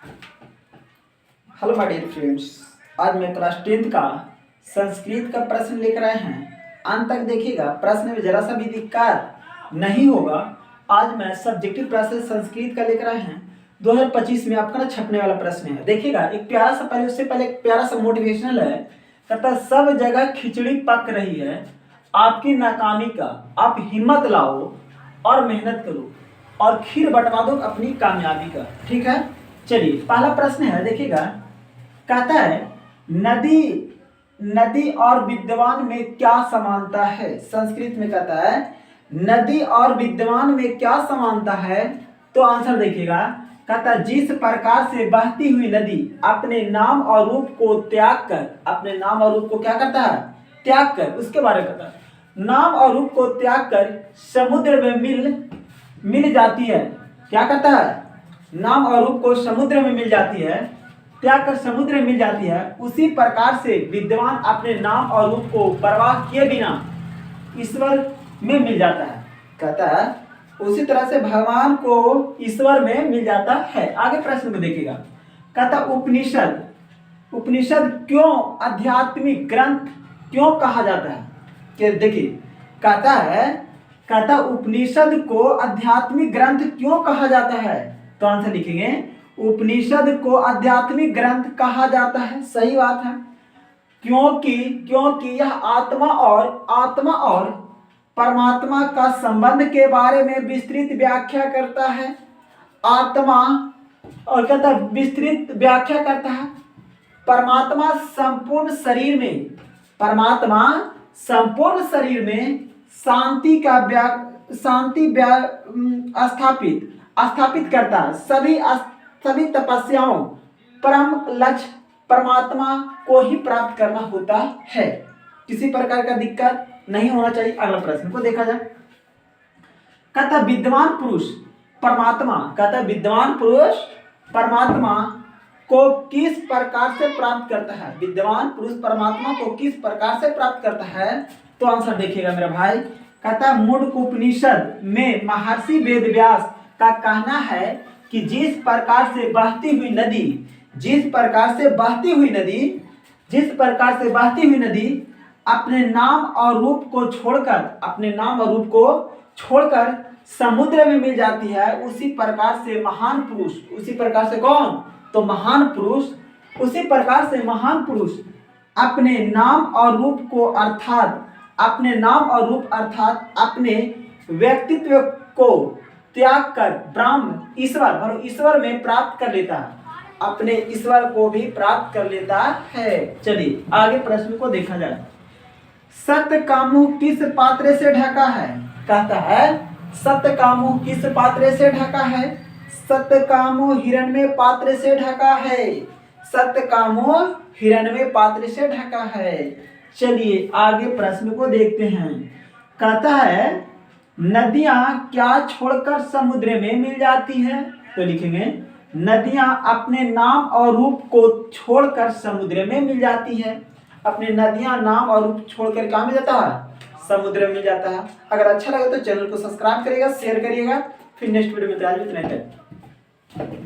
Hello my dear friends, आज मैं class 10th का संस्कृत का प्रश्न लेकर आए हैं। अंत तक देखिएगा, प्रश्न में जरा सा भी दिक्कत नहीं होगा। आज मैं सब्जेक्टिव प्रश्न संस्कृत का लेकर आए हैं। 2025 में आपका ना छपने वाला प्रश्न है। देखिएगा, एक प्यारा सा पहले उससे पहले एक प्यारा सा मोटिवेशनल है। कहता है सब जगह खिचड़ी पक रही है, आपकी नाकामी का आप हिम्मत लाओ और मेहनत करो और खीर बंटवा दो अपनी कामयाबी का। ठीक है, चलिए पहला प्रश्न है। देखिएगा, कहता है नदी नदी और विद्वान में क्या समानता है। संस्कृत में कहता है नदी और विद्वान में क्या समानता है। तो आंसर देखिएगा, कहता है जिस प्रकार से बहती हुई नदी अपने नाम और रूप को त्याग कर, अपने नाम और रूप को क्या करता है, त्याग कर, उसके बारे में कहता है नाम और रूप को त्याग कर समुद्र में मिल जाती है। क्या करता है, नाम और रूप को समुद्र में मिल जाती है, त्याग कर समुद्र में मिल जाती है। उसी प्रकार से विद्वान अपने नाम और रूप को परवाह किए बिना ईश्वर में मिल जाता है। कहता है उसी तरह से भगवान को ईश्वर में मिल जाता है। आगे प्रश्न को देखिएगा, कहता उपनिषद क्यों आध्यात्मिक ग्रंथ क्यों कहा जाता है। कि देखिए, कहता उपनिषद को आध्यात्मिक ग्रंथ क्यों कहा जाता है। तो आंसर लिखेंगे उपनिषद को आध्यात्मिक ग्रंथ कहा जाता है। सही बात है, क्योंकि यह आत्मा और परमात्मा का संबंध के बारे में विस्तृत व्याख्या करता है। आत्मा और कहता है विस्तृत व्याख्या करता है। परमात्मा संपूर्ण शरीर में शांति स्थापित करता है। सभी तपस्याओं परम लक्ष्य परमात्मा को ही प्राप्त करना होता है। किसी प्रकार का दिक्कत नहीं होना चाहिए। अगला प्रश्न को देखा जाए, कहता विद्वान पुरुष परमात्मा को किस प्रकार से प्राप्त करता है। विद्वान पुरुष परमात्मा को किस प्रकार से प्राप्त करता है। तो आंसर देखिएगा मेरा भाई, कहता मुंडकोपनिषद में महर्षि वेदव्यास का कहना है कि जिस प्रकार से बहती हुई नदी अपने नाम और रूप को छोड़कर समुद्र में मिल जाती है, उसी प्रकार से महान पुरुष अपने नाम और रूप अर्थात अपने व्यक्तित्व को त्याग कर ब्रह्म ईश्वर में प्राप्त कर लेता है, अपने ईश्वर को भी प्राप्त कर लेता है। चलिए आगे प्रश्न को देखा जाए, सत्यकामु किस पात्र से ढका है। कहता है सत्यकामु किस पात्र से ढका है। सत्यकामु हिरण्मय पात्र से ढका है। सत्यकामु हिरण्मय पात्र से ढका है। चलिए आगे प्रश्न को देखते हैं, कहता है नदियां क्या छोड़कर समुद्र में मिल जाती है। तो लिखेंगे नदियां अपने नाम और रूप को छोड़कर समुद्र में मिल जाती है। अपने नदियां नाम और रूप छोड़कर कहाँ मिल जाता है, समुद्र में मिल जाता है। अगर अच्छा लगे तो चैनल को सब्सक्राइब करिएगा, शेयर करिएगा। फिर नेक्स्ट वीडियो में आज इतना तक।